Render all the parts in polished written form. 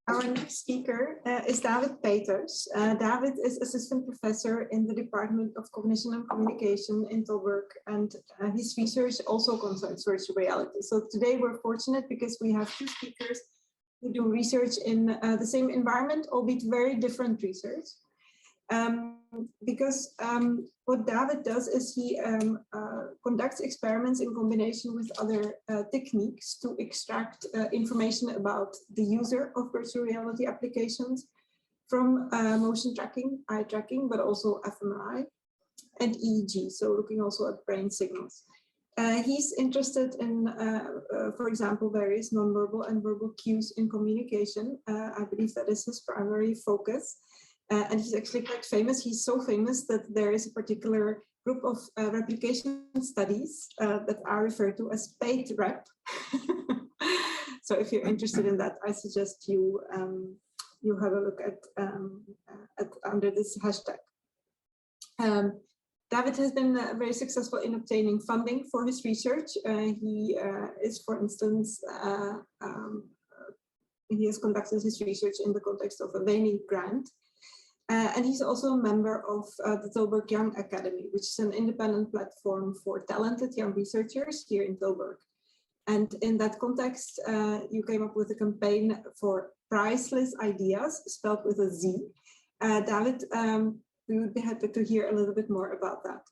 Our next speaker is David Peeters. David is assistant professor in the Department of Cognition and Communication in Tilburg, and his research also concerns virtual reality. So today we're fortunate because we have two speakers who do research in the same environment, albeit very different research. Because what David does is he conducts experiments in combination with other techniques to extract information about the user of virtual reality applications from motion tracking, eye tracking, but also fMRI and EEG, so looking also at brain signals. He's interested in, for example, various nonverbal and verbal cues in communication. I believe that is his primary focus. And he's actually quite famous. He's so famous that there is a particular group of replication studies that are referred to as paid rep. So if you're interested in that, I suggest you you have a look at under this hashtag. David has been very successful in obtaining funding for his research. He is, for instance, he has conducted his research in the context of a Veni grant. And he's also a member of the Tilburg Young Academy, which is an independent platform for talented young researchers here in Tilburg. And in that context, you came up with a campaign for priceless ideas, spelled with a Z. David, we would be happy to hear a little bit more about that.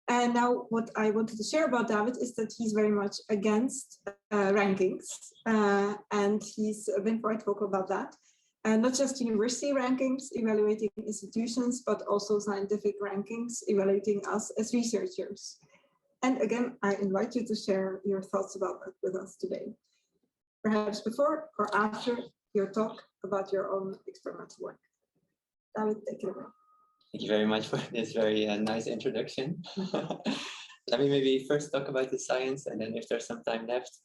And now what I wanted to share about David is that he's very much against rankings, and he's been quite vocal about that. Not just university rankings evaluating institutions, but also scientific rankings evaluating us as researchers. And again, I invite you to share your thoughts about that with us today. Perhaps before or after your talk about your own experimental work. David, take it away. Thank you very much for this very nice introduction. Let me maybe first talk about the science, and then if there's some time left,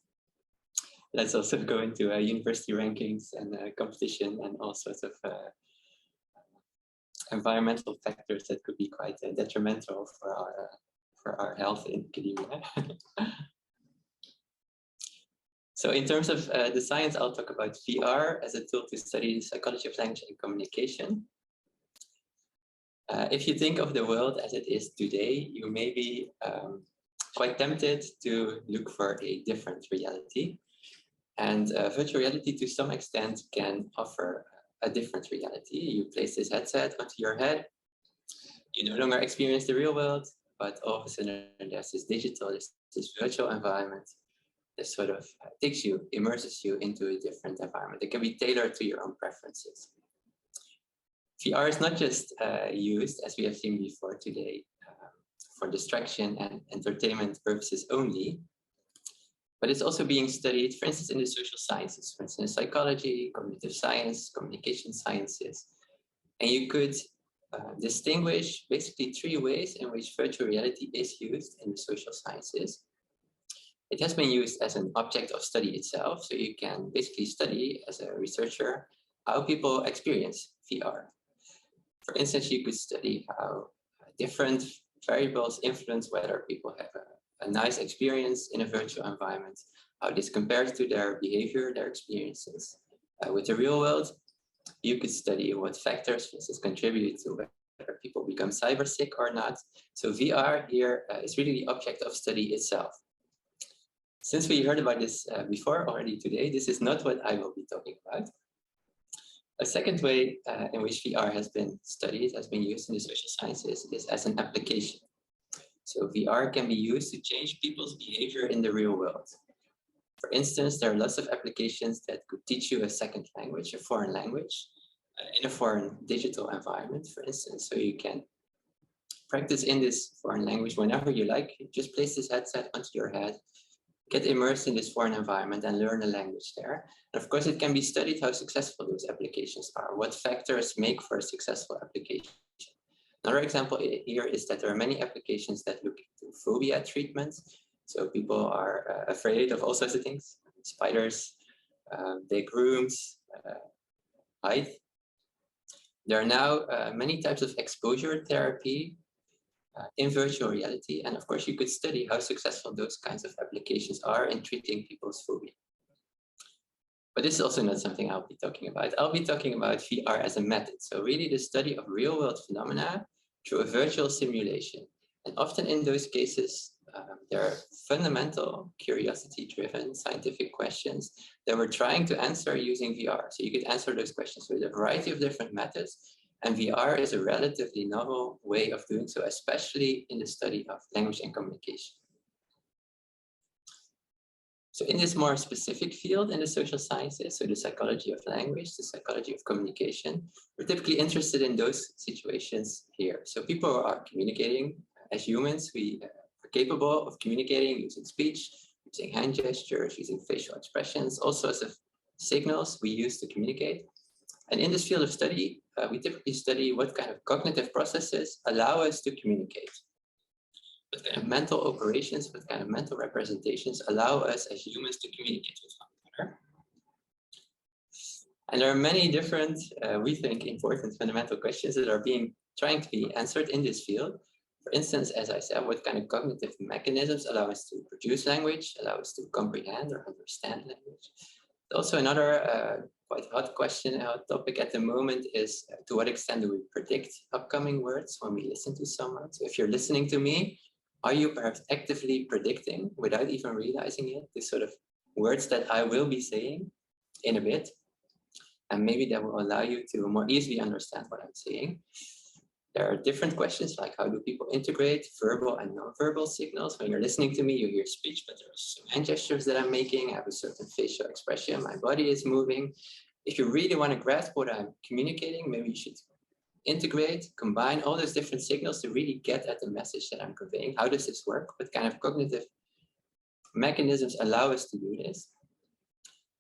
let's also go into university rankings and competition and all sorts of environmental factors that could be quite detrimental for our health in academia. So in terms of the science, I'll talk about VR as a tool to study the psychology of language and communication. If you think of the world as it is today, you may be quite tempted to look for a different reality. And virtual reality, to some extent, can offer a different reality. You place this headset onto your head. You no longer experience the real world, but all of a sudden there's this digital, this virtual environment that sort of takes you, immerses you into a different environment. It can be tailored to your own preferences. VR is not just used, as we have seen before today, for distraction and entertainment purposes only, but it's also being studied, for instance, in the social sciences, for instance, psychology, cognitive science, communication sciences. And you could distinguish basically three ways in which virtual reality is used in the social sciences. It has been used as an object of study itself, so you can basically study as a researcher how people experience VR. For instance, you could study how different variables influence whether people have a nice experience in a virtual environment, how this compares to their behavior, their experiences. With the real world, you could study what factors, for instance, contribute to whether people become cyber sick or not. So VR here is really the object of study itself. Since we heard about this before already today, this is not what I will be talking about. A second way in which VR has been studied, has been used in the social sciences, is as an application. So VR can be used to change people's behavior in the real world. For instance, there are lots of applications that could teach you a second language, a foreign language, in a foreign digital environment, for instance. So you can practice in this foreign language whenever you like. You just place this headset onto your head, get immersed in this foreign environment and learn the language there. And of course, it can be studied how successful those applications are, what factors make for a successful application. Another example here is that there are many applications that look into phobia treatments. So people are afraid of all sorts of things: spiders, big rooms, height. There are now many types of exposure therapy in virtual reality. And of course, you could study how successful those kinds of applications are in treating people's phobia. But this is also not something I'll be talking about. I'll be talking about VR as a method. So really the study of real world phenomena through a virtual simulation. And often in those cases, there are fundamental curiosity-driven scientific questions that we're trying to answer using VR. So you could answer those questions with a variety of different methods. And VR is a relatively novel way of doing so, especially in the study of language and communication. So in this more specific field in the social sciences, so the psychology of language, the psychology of communication, we're typically interested in those situations here. So people are communicating. As humans, we are capable of communicating using speech, using hand gestures, using facial expressions, all sorts of signals we use to communicate. And in this field of study, we typically study what kind of cognitive processes allow us to communicate. What kind of mental operations, what kind of mental representations allow us as humans to communicate with one another. And there are many different, we think, important fundamental questions that are trying to be answered in this field. For instance, as I said, what kind of cognitive mechanisms allow us to produce language, allow us to comprehend or understand language. Also, another quite hot question, hot topic at the moment is to what extent do we predict upcoming words when we listen to someone? So if you're listening to me, are you perhaps actively predicting, without even realizing it, the sort of words that I will be saying in a bit? And maybe that will allow you to more easily understand what I'm saying. There are different questions like how do people integrate verbal and non-verbal signals? When you're listening to me, you hear speech, but there are some hand gestures that I'm making. I have a certain facial expression. My body is moving. If you really want to grasp what I'm communicating, maybe you should integrate, combine all those different signals to really get at the message that I'm conveying. How does this work? What kind of cognitive mechanisms allow us to do this?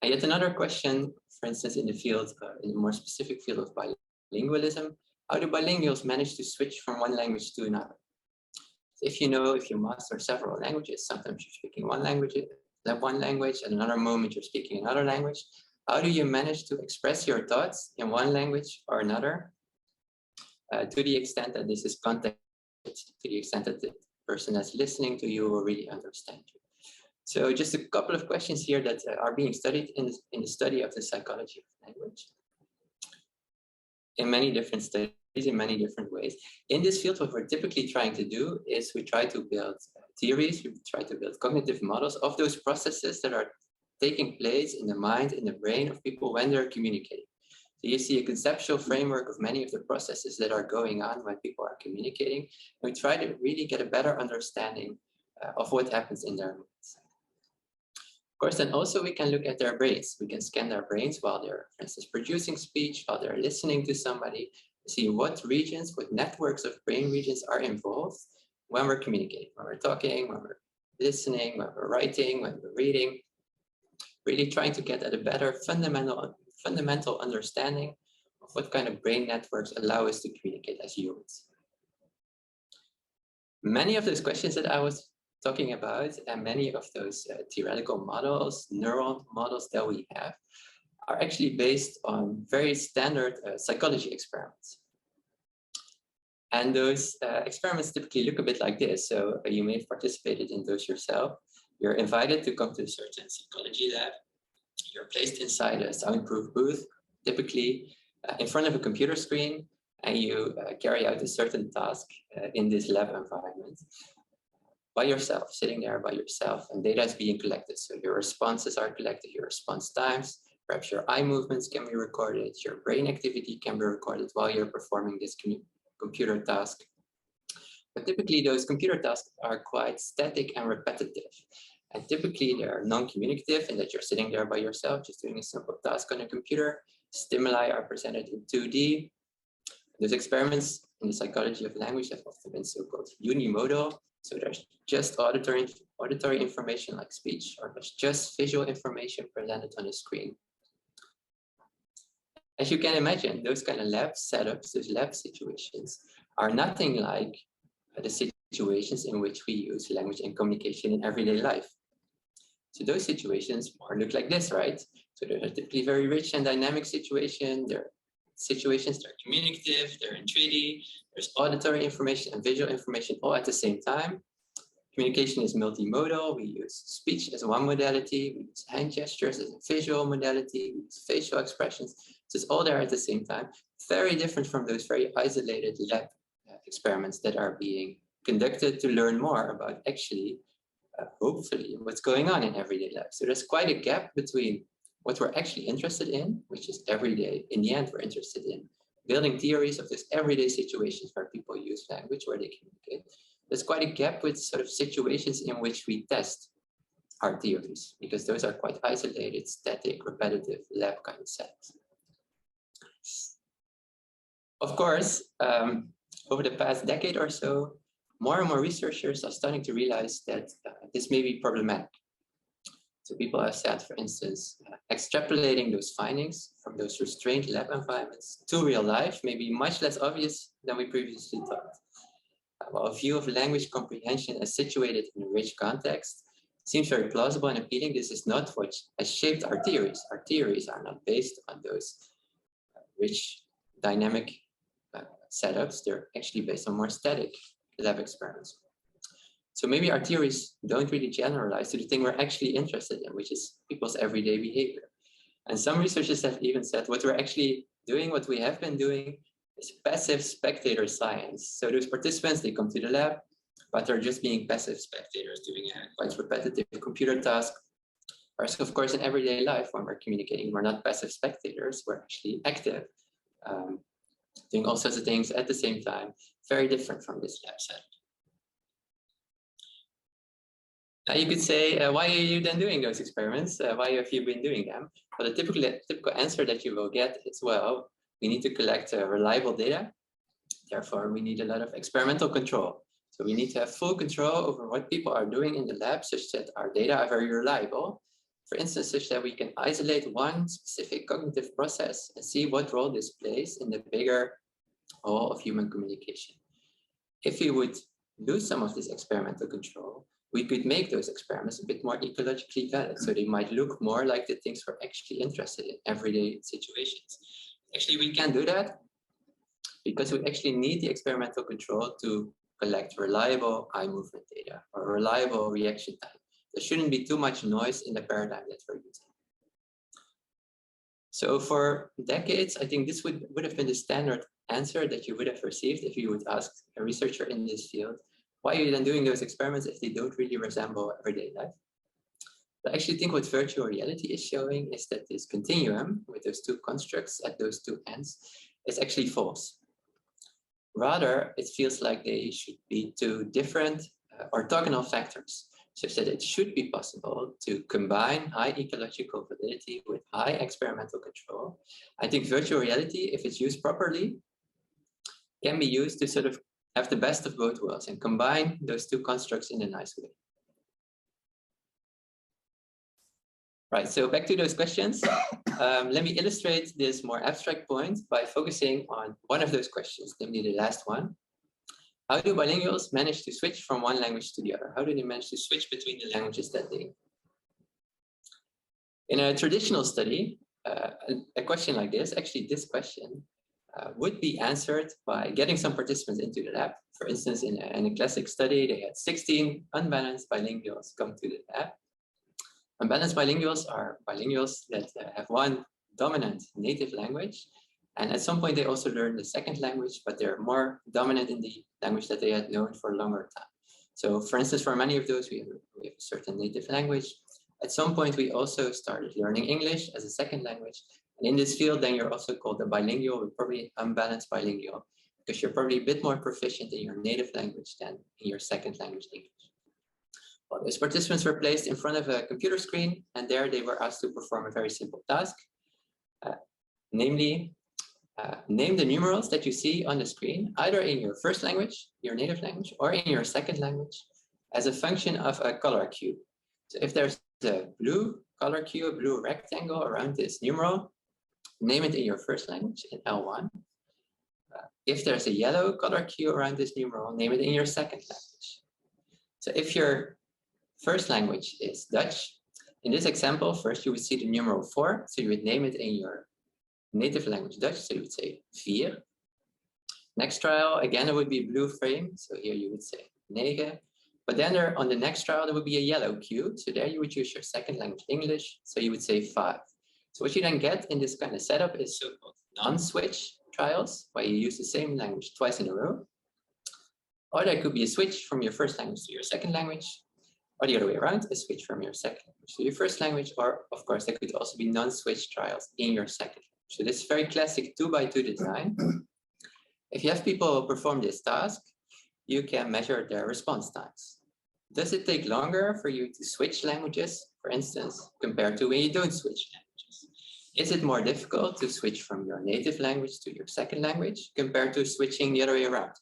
And yet another question, for instance, in the field, in a more specific field of bilingualism, how do bilinguals manage to switch from one language to another? So if you master several languages, sometimes you're speaking one language, at another moment you're speaking another language. How do you manage to express your thoughts in one language or another? To the extent that this is context, to the extent that the person that's listening to you will really understand you. So just a couple of questions here that are being studied in the study of the psychology of language. In many different studies, in many different ways. In this field, what we're typically trying to do is we try to build theories, we try to build cognitive models of those processes that are taking place in the mind, in the brain of people when they're communicating. So you see a conceptual framework of many of the processes that are going on when people are communicating. And we try to really get a better understanding of what happens in their minds. Of course, then also we can look at their brains. We can scan their brains while they're, for instance, producing speech, while they're listening to somebody, to see what regions, what networks of brain regions are involved when we're communicating, when we're talking, when we're listening, when we're writing, when we're reading. Really trying to get at a better fundamental understanding of what kind of brain networks allow us to communicate as humans. Many of those questions that I was talking about and many of those theoretical models, neural models that we have are actually based on very standard psychology experiments. And those experiments typically look a bit like this. So you may have participated in those yourself. You're invited to come to a certain psychology lab. You're placed inside a soundproof booth, typically in front of a computer screen, and you carry out a certain task in this lab environment by yourself, sitting there by yourself, and data is being collected. So your responses are collected, your response times, perhaps your eye movements can be recorded, your brain activity can be recorded while you're performing this computer task. But typically those computer tasks are quite static and repetitive. And typically they're non-communicative in that you're sitting there by yourself, just doing a simple task on a computer. Stimuli are presented in 2D. Those experiments in the psychology of language have often been so-called unimodal. So there's just auditory information like speech, or there's just visual information presented on a screen. As you can imagine, those kind of lab setups, those lab situations are nothing like the situations in which we use language and communication in everyday life. So those situations more look like this, right? So they're typically very rich and dynamic situations. They're situations that are communicative, they're in 3D, there's auditory information and visual information all at the same time. Communication is multimodal. We use speech as one modality, we use hand gestures as a visual modality, we use facial expressions. So it's all there at the same time. Very different from those very isolated lab experiments that are being conducted to learn more about actually, hopefully, what's going on in everyday life. So there's quite a gap between what we're actually interested in, which is everyday. In the end, we're interested in building theories of these everyday situations where people use language, where they communicate. There's quite a gap with sort of situations in which we test our theories, because those are quite isolated, static, repetitive, lab kind of settings. Of course, over the past decade or so, more and more researchers are starting to realize that this may be problematic. So people have said, for instance, extrapolating those findings from those restrained lab environments to real life may be much less obvious than we previously thought. While a view of language comprehension as situated in a rich context seems very plausible and appealing, this is not what has shaped our theories. Our theories are not based on those rich, dynamic setups. They're actually based on more static lab experiments. So maybe our theories don't really generalize to the thing we're actually interested in, which is people's everyday behavior. And some researchers have even said what we're actually doing, what we have been doing, is passive spectator science. So those participants, they come to the lab, but they're just being passive spectators doing a quite repetitive computer task. Whereas, of course, in everyday life, when we're communicating, we're not passive spectators, we're actually active, doing all sorts of things at the same time, very different from this lab setup. Now you could say, why are you then doing those experiments? Why have you been doing them? Well, the typical answer that you will get is, well, we need to collect reliable data. Therefore, we need a lot of experimental control. So we need to have full control over what people are doing in the lab, such that our data are very reliable. For instance, such that we can isolate one specific cognitive process and see what role this plays in the bigger whole of human communication. If we would lose some of this experimental control, we could make those experiments a bit more ecologically valid. So they might look more like the things we're actually interested in, everyday situations. Actually, we can do that because we actually need the experimental control to collect reliable eye movement data or reliable reaction time. There shouldn't be too much noise in the paradigm that we're using. So for decades, I think this would have been the standard answer that you would have received if you would ask a researcher in this field, why are you then doing those experiments if they don't really resemble everyday life? But I actually think what virtual reality is showing is that this continuum with those two constructs at those two ends is actually false. Rather, it feels like they should be two different orthogonal factors, such that it should be possible to combine high ecological validity with high experimental control. I think virtual reality, if it's used properly, can be used to sort of have the best of both worlds and combine those two constructs in a nice way. Right, so back to those questions. Let me illustrate this more abstract point by focusing on one of those questions, namely the last one. How do bilinguals manage to switch from one language to the other? How do they manage to switch between the languages that they? In a traditional study, a question like this, actually this question, would be answered by getting some participants into the lab. For instance, in a classic study, they had 16 unbalanced bilinguals come to the lab. Unbalanced bilinguals are bilinguals that have one dominant native language. And at some point, they also learn the second language, but they're more dominant in the language that they had known for a longer time. So for instance, for many of those, we have a certain native language. At some point, we also started learning English as a second language. And in this field, then you're also called a bilingual, or probably unbalanced bilingual, because you're probably a bit more proficient in your native language than in your second language, English. Well, those participants were placed in front of a computer screen, and there they were asked to perform a very simple task, namely, name the numerals that you see on the screen, either in your first language, your native language, or in your second language, as a function of a color cube. So if there's a blue color cube, a blue rectangle around this numeral, name it in your first language in L1. if there's a yellow color cue around this numeral, name it in your second language. So if your first language is Dutch, in this example, first you would see the numeral 4, so you would name it in your native language Dutch, so you would say 4. Next trial, again, it would be blue frame, so here you would say 9. But then on the next trial, there would be a yellow cue, so there you would use your second language English, so you would say 5. So what you then get in this kind of setup is so-called non-switch trials, where you use the same language twice in a row. Or there could be a switch from your first language to your second language, or the other way around, a switch from your second language to your first language, or of course, there could also be non-switch trials in your second language. So this is very classic 2x2 design. If you have people perform this task, you can measure their response times. Does it take longer for you to switch languages, for instance, compared to when you don't switch languages? Is it more difficult to switch from your native language to your second language compared to switching the other way around?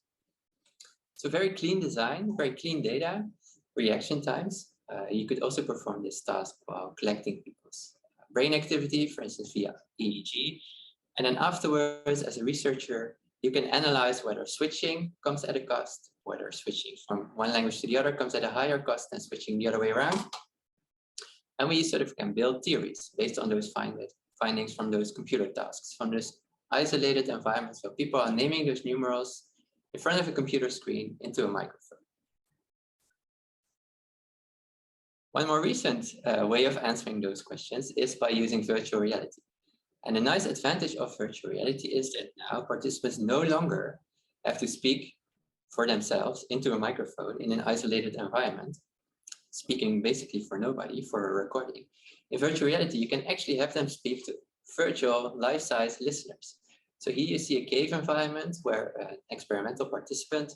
So very clean design, very clean data, reaction times. You could also perform this task while collecting people's brain activity, for instance, via EEG. And then afterwards, as a researcher, you can analyze whether switching comes at a cost, whether switching from one language to the other comes at a higher cost than switching the other way around. And we sort of can build theories based on those findings from those computer tasks, from those isolated environments where people are naming those numerals in front of a computer screen into a microphone. One more recent way of answering those questions is by using virtual reality. And a nice advantage of virtual reality is that now participants no longer have to speak for themselves into a microphone in an isolated environment, speaking basically for nobody, for a recording. In virtual reality, you can actually have them speak to virtual life-size listeners. So here you see a cave environment where an experimental participant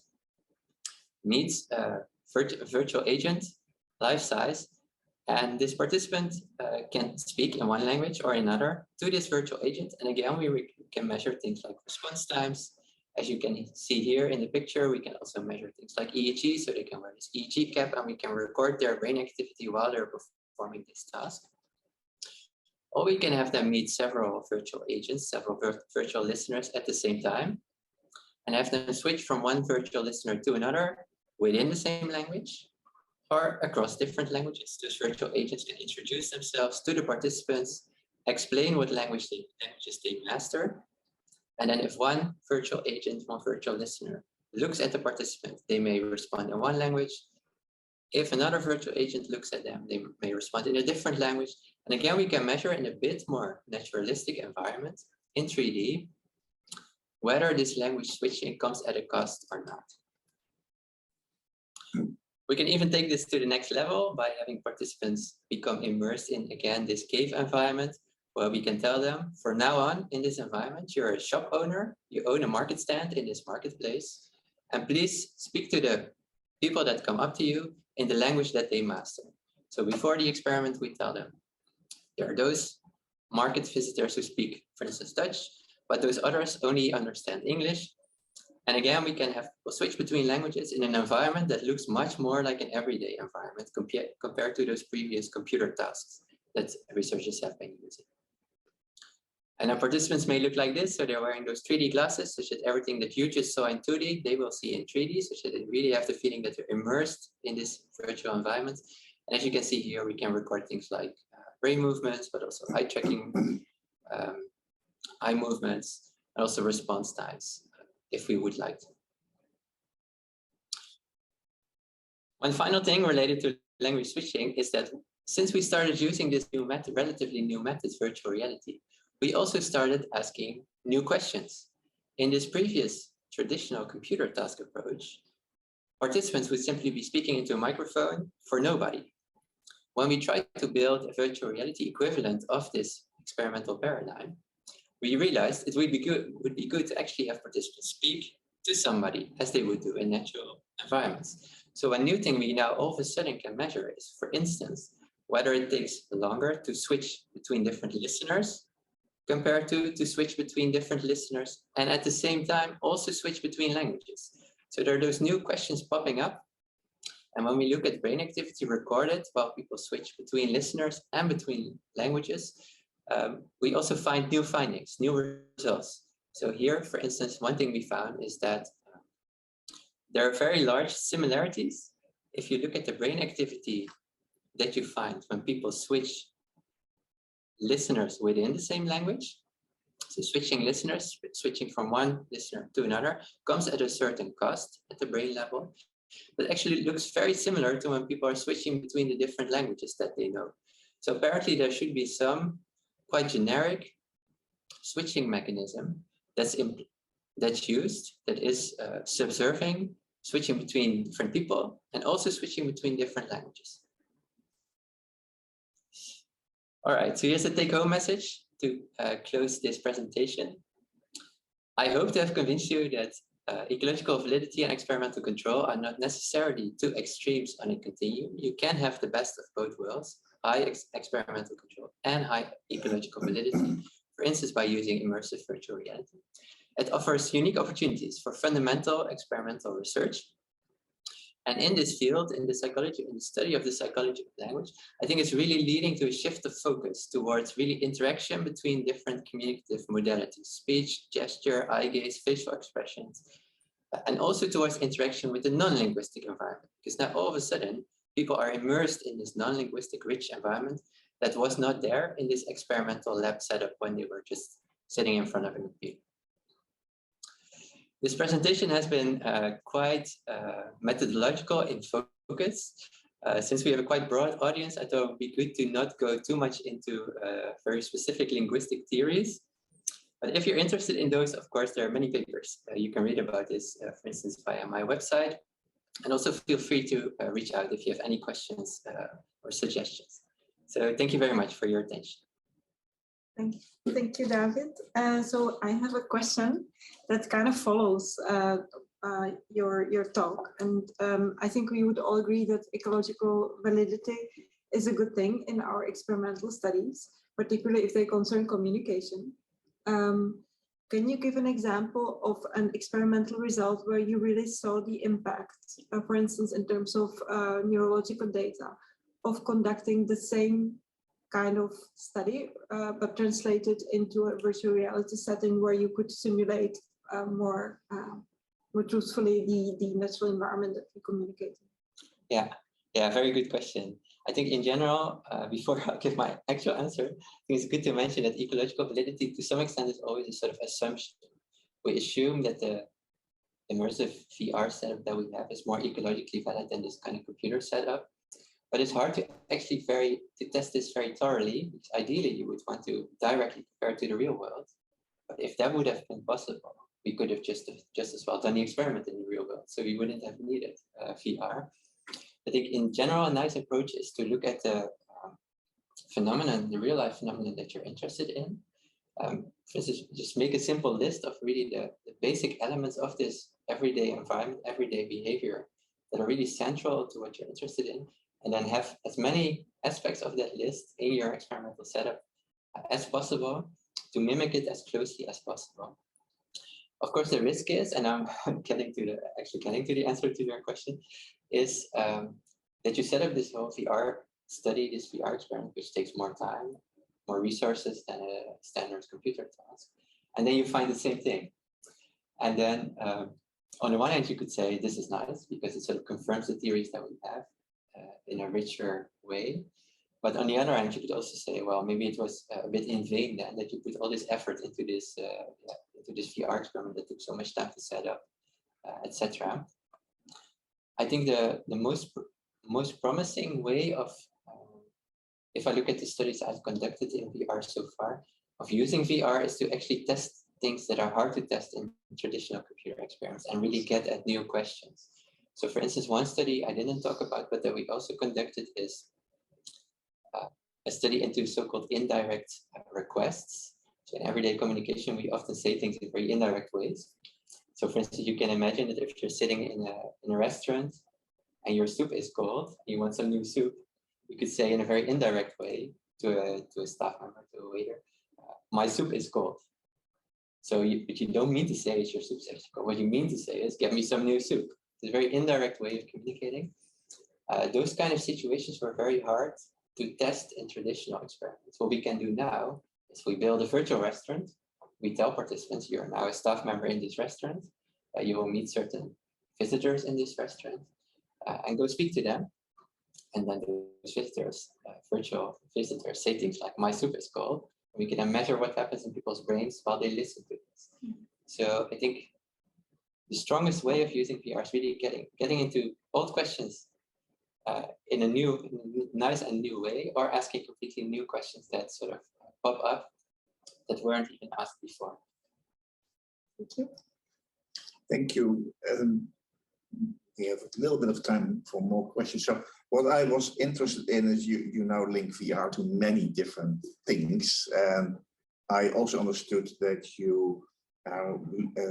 meets a virtual agent, life-size, and this participant can speak in one language or another to this virtual agent. And again, we can measure things like response times. As you can see here in the picture, we can also measure things like EEG, so they can wear this EEG cap and we can record their brain activity while they're performing this task. Or we can have them meet several virtual agents, several virtual listeners at the same time, and have them switch from one virtual listener to another within the same language or across different languages. Those virtual agents can introduce themselves to the participants, explain what languages they master, and then if one virtual agent, one virtual listener looks at the participant, they may respond in one language. If another virtual agent looks at them, they may respond in a different language. And again, we can measure in a bit more naturalistic environment in 3D whether this language switching comes at a cost or not. We can even take this to the next level by having participants become immersed in, again, this cave environment, where we can tell them, from now on in this environment, you're a shop owner, you own a market stand in this marketplace, and please speak to the people that come up to you in the language that they master. So before the experiment, we tell them, there are those market visitors who speak, for instance, Dutch, but those others only understand English. And again, we can have people switch between languages in an environment that looks much more like an everyday environment compared to those previous computer tasks that researchers have been using. And our participants may look like this, so they're wearing those 3D glasses, such that everything that you just saw in 2D, they will see in 3D, such that they really have the feeling that they're immersed in this virtual environment. And as you can see here, we can record things like brain movements, but also eye tracking, eye movements, and also response times, if we would like to. One final thing related to language switching is that since we started using this new method, relatively new method, virtual reality, we also started asking new questions. In this previous traditional computer task approach, participants would simply be speaking into a microphone for nobody. When we tried to build a virtual reality equivalent of this experimental paradigm, we realized it would be good to actually have participants speak to somebody as they would do in natural environments. So a new thing we now all of a sudden can measure is, for instance, whether it takes longer to switch between different listeners compared to switch between different listeners, and at the same time also switch between languages. So there are those new questions popping up. And when we look at brain activity recorded while people switch between listeners and between languages, we also find new findings, new results. So here, for instance, one thing we found is that there are very large similarities. If you look at the brain activity that you find when people switch listeners within the same language, so switching listeners, switching from one listener to another, comes at a certain cost at the brain level, but actually looks very similar to when people are switching between the different languages that they know. So apparently there should be some quite generic switching mechanism that's used, that is subserving, switching between different people, and also switching between different languages. All right, so here's the take-home message to close this presentation. I hope to have convinced you that ecological validity and experimental control are not necessarily two extremes on a continuum. You can have the best of both worlds, high experimental control and high ecological validity, for instance, by using immersive virtual reality. It offers unique opportunities for fundamental experimental research. And in this field, in the study of the psychology of language, I think it's really leading to a shift of focus towards really interaction between different communicative modalities, speech, gesture, eye gaze, facial expressions, and also towards interaction with the non-linguistic environment. Because now all of a sudden, people are immersed in this non-linguistic rich environment that was not there in this experimental lab setup when they were just sitting in front of a computer. This presentation has been quite methodological in focus. Since we have a quite broad audience, I thought it would be good to not go too much into very specific linguistic theories. But if you're interested in those, of course, there are many papers. You can read about this, for instance, via my website. And also feel free to reach out if you have any questions or suggestions. So thank you very much for your attention. Thank you, David. So I have a question that kind of follows your talk. And I think we would all agree that ecological validity is a good thing in our experimental studies, particularly if they concern communication. Can you give an example of an experimental result where you really saw the impact, for instance, in terms of neurological data, of conducting the same kind of study, but translated into a virtual reality setting where you could simulate more truthfully the natural environment that we communicate in? Yeah, very good question. I think in general, before I give my actual answer, I think it's good to mention that ecological validity to some extent is always a sort of assumption. We assume that the immersive VR setup that we have is more ecologically valid than this kind of computer setup. But it's hard to actually test this very thoroughly, which ideally you would want to directly compare to the real world. But if that would have been possible, we could have just as well done the experiment in the real world. So we wouldn't have needed VR. I think in general, a nice approach is to look at the phenomenon, the real life phenomenon that you're interested in. For instance, just make a simple list of really the basic elements of this everyday environment, everyday behavior that are really central to what you're interested in. And then have as many aspects of that list in your experimental setup as possible to mimic it as closely as possible. Of course, the risk is, and I'm getting to the answer to your question, is that you set up this whole VR study, this VR experiment, which takes more time, more resources than a standard computer task. And then you find the same thing. And then on the one hand, you could say this is nice because it sort of confirms the theories that we have in a richer way. But on the other hand, you could also say, well, maybe it was a bit in vain then that you put all this effort into this VR experiment that took so much time to set up, etc. I think the most promising way of, if I look at the studies I've conducted in VR so far, of using VR is to actually test things that are hard to test in traditional computer experiments and really get at new questions. So for instance, one study I didn't talk about, but that we also conducted is a study into so-called indirect requests. So in everyday communication, we often say things in very indirect ways. So for instance, you can imagine that if you're sitting in a restaurant and your soup is cold, and you want some new soup, you could say in a very indirect way to a staff member, to a waiter, my soup is cold. So but you don't mean to say it's your soup's actually cold. What you mean to say is, get me some new soup. It's a very indirect way of communicating. Those kind of situations were very hard to test in traditional experiments. What we can do now is we build a virtual restaurant we tell participants, you're now a staff member in this restaurant. You will meet certain visitors in this restaurant and go speak to them. And then those visitors, virtual visitors, say things like, my soup is cold. We can then measure what happens in people's brains while they listen to this. So I think the strongest way of using VR is really getting into old questions in a nice and new way, or asking completely new questions that sort of pop up that weren't even asked before. Thank you. Thank you. We have a little bit of time for more questions. So what I was interested in is you now link VR to many different things. And I also understood that you are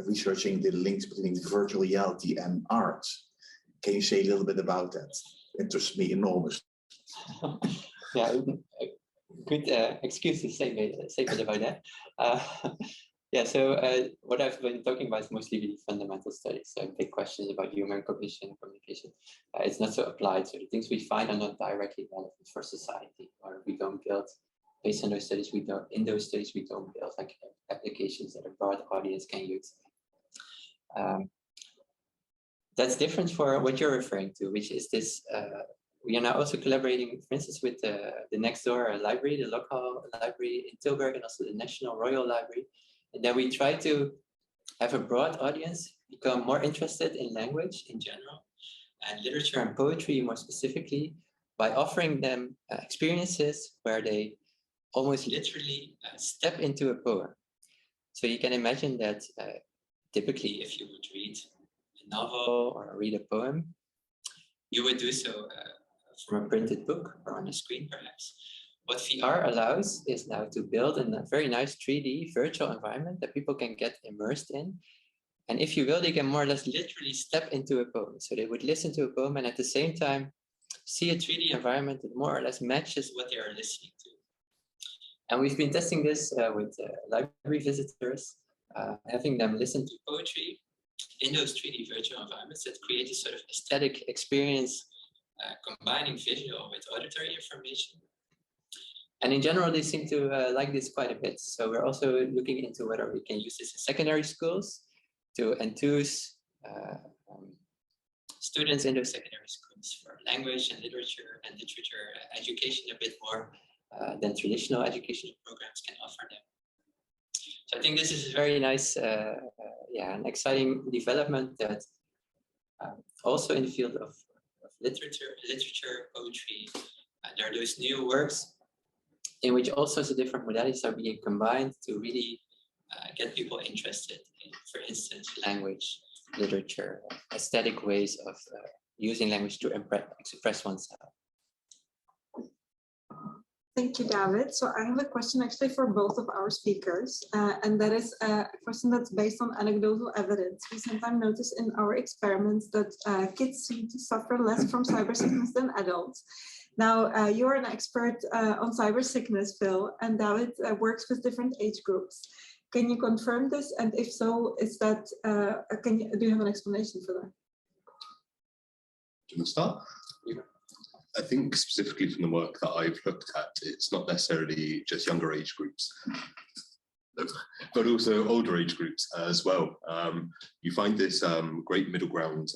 researching the links between virtual reality and art. Can you say a little bit about that? Interests me enormously. Yeah, good excuse to say a bit about that. Yeah, so what I've been talking about is mostly really fundamental studies, so big questions about human cognition and communication. It's not so applied, so the things we find are not directly relevant for society, or we don't build, based on those studies, we don't build like applications that a broad audience can use. That's different for what you're referring to, which is this, we are now also collaborating, for instance, with the next door library, the local library in Tilburg, and also the National Royal Library. And then we try to have a broad audience become more interested in language in general, and literature and poetry more specifically, by offering them experiences where they almost literally step into a poem. So you can imagine that typically if you would read a novel or read a poem, you would do so from a printed book or on a screen perhaps. What VR allows is now to build a very nice 3D virtual environment that people can get immersed in. And if you will, they can more or less literally step into a poem. So they would listen to a poem and at the same time see a 3D environment that more or less matches what they are listening to. And we've been testing this with library visitors, having them listen to poetry in those 3D virtual environments that create a sort of aesthetic experience, combining visual with auditory information. And in general, they seem to like this quite a bit. So we're also looking into whether we can use this in secondary schools to enthuse students in those secondary schools for language and literature education a bit more than traditional educational programs can offer them. So I think this is a very nice, an exciting development that also in the field of literature, poetry, there are those new works in which all sorts of different modalities are being combined to really get people interested in, for instance, language, literature, aesthetic ways of using language to express oneself. Thank you, David. So I have a question actually for both of our speakers, and that is a question that's based on anecdotal evidence. We sometimes notice in our experiments that kids seem to suffer less from cyber sickness than adults. Now, you're an expert on cyber sickness, Phil, and David works with different age groups. Can you confirm this? And if so, is that, do you have an explanation for that? Do you want to start? Yeah. I think specifically from the work that I've looked at, it's not necessarily just younger age groups, but also older age groups as well. You find this great middle ground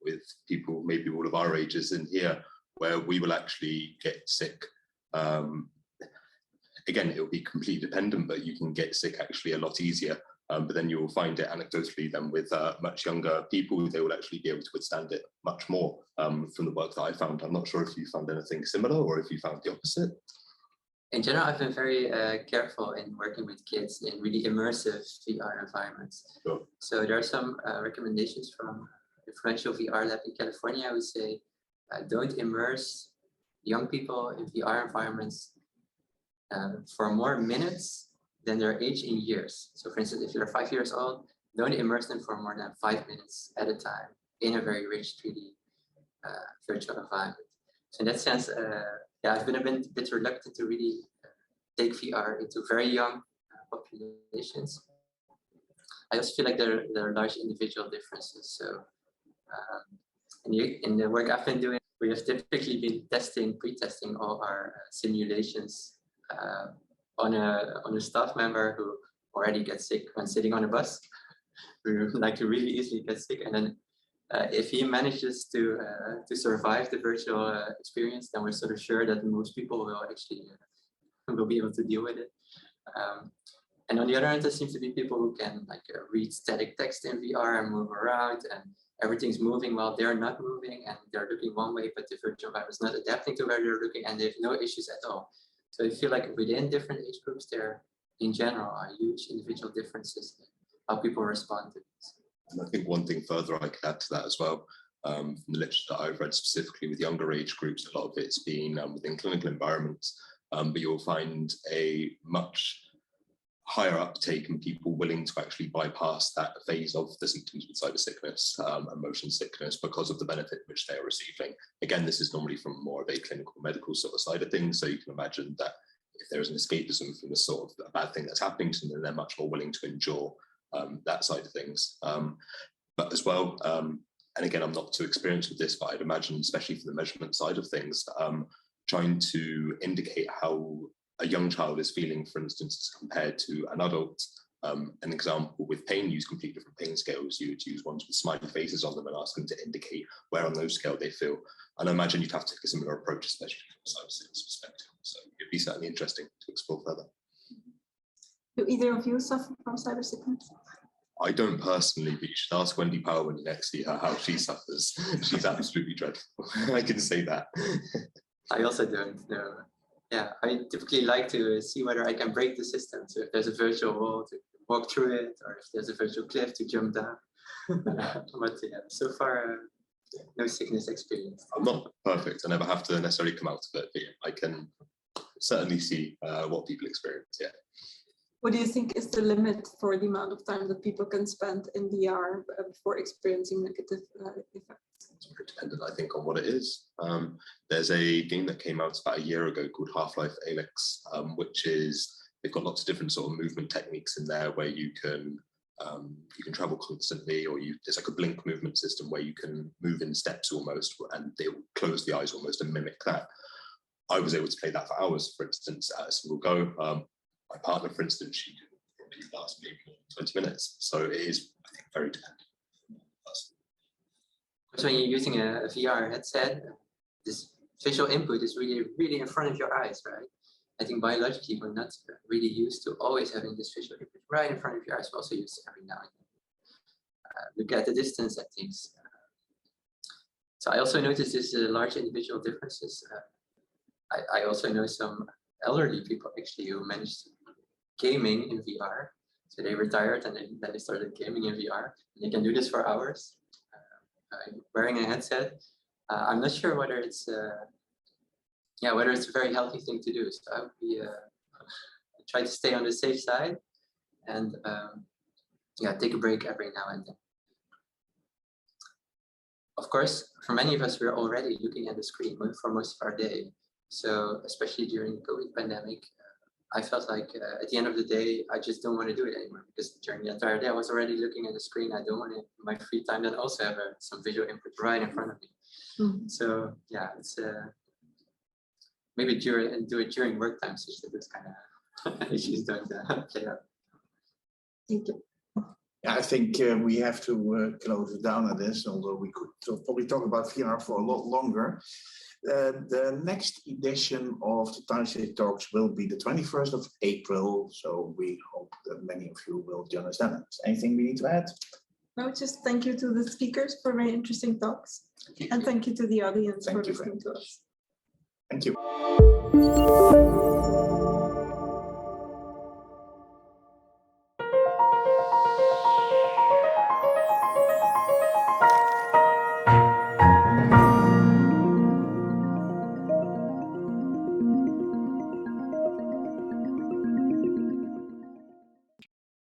with people, maybe all of our ages in here, where we will actually get sick. Again, it will be completely dependent, but you can get sick actually a lot easier. But then you will find it anecdotally then with much younger people, they will actually be able to withstand it much more from the work that I found. I'm not sure if you found anything similar or if you found the opposite. In general, I've been very careful in working with kids in really immersive VR environments. Sure. So there are some recommendations from influential VR lab in California who say, don't immerse young people in VR environments for more minutes than their age in years. So for instance, if you're 5 years old, don't immerse them for more than 5 minutes at a time in a very rich 3D virtual environment. So in that sense, I've been a bit reluctant to really take VR into very young populations. I also feel like there are large individual differences. So in the work I've been doing, we have typically been pre-testing all our simulations on a staff member already get sick when sitting on a bus. We like to really easily get sick, and then if he manages to survive the virtual experience, then we're sort of sure that most people will actually will be able to deal with it. And on the other hand, there seems to be people who can like read static text in VR and move around, and everything's moving while they're not moving, and they're looking one way, but the virtual environment is not adapting to where they're looking, and they have no issues at all. So I feel like within different age groups, there in general are huge individual differences in how people respond to this. And I think one thing further I could add to that as well, from the literature that I've read specifically with younger age groups, a lot of it's been within clinical environments, but you'll find a much higher uptake in people willing to actually bypass that phase of the symptoms with cyber sickness and motion sickness because of the benefit which they are receiving. Again, this is normally from more of a clinical medical sort of side of things. So you can imagine that if there is an escapism from the sort of bad thing that's happening to them, then they're much more willing to endure that side of things. But as well, and again, I'm not too experienced with this, but I'd imagine, especially for the measurement side of things, trying to indicate how a young child is feeling, for instance, compared to an adult. An example with pain, use completely different pain scales. You would use ones with smiley faces on them and ask them to indicate where on those scale they feel. And I imagine you'd have to take a similar approach, especially from a cyber sickness perspective. So it'd be certainly interesting to explore further. Do either of you suffer from cyber sickness? I don't personally, but you should ask Wendy Power when you next see her how she suffers. She's absolutely dreadful. I can say that. I also don't know. Yeah, I typically like to see whether I can break the system. So if there's a virtual wall, to walk through it, or if there's a virtual cliff, to jump down. But yeah, so far, no sickness experience. I'm not perfect. I never have to necessarily come out of it, but yeah, I can certainly see what people experience. Yeah. What do you think is the limit for the amount of time that people can spend in VR before experiencing negative effects? It's very dependent, I think, on what it is. There's a game that came out about a year ago called Half-Life Alyx, which is, they've got lots of different sort of movement techniques in there where you can travel constantly, or there's like a blink movement system where you can move in steps almost, and they will close the eyes almost and mimic that. I was able to play that for hours, for instance, at a single go. My partner, for instance, she can probably last maybe 20 minutes. So it is, I think, very dependent. So when you're using a VR headset, this visual input is really, really in front of your eyes, right? I think biologically, we're not really used to always having this visual input right in front of your eyes. We also use it every now and then. Look at the distance at things. So I also noticed this large individual differences. I also know some elderly people actually who managed gaming in VR. So they retired and then they started gaming in VR. And they can do this for hours, wearing a headset. I'm not sure whether it's whether it's a very healthy thing to do. So I would be try to stay on the safe side and take a break every now and then. Of course, for many of us, we're already looking at the screen for most of our day. So especially during the COVID pandemic, I felt like at the end of the day, I just don't want to do it anymore, because during the entire day I was already looking at the screen. I don't want to, in my free time, then also have some visual input right in front of me. Mm-hmm. So yeah, it's maybe do it during work time, so that this kind of issues don't play out. Thank you. I think we have to close it down at this, although we could probably talk about VR for a lot longer. The next edition of the TAISIG Talks will be the 21st of April, so we hope that many of you will join us then. Anything we need to add? No, just thank you to the speakers for very interesting talks. And thank you to the audience for listening to us. Thank you.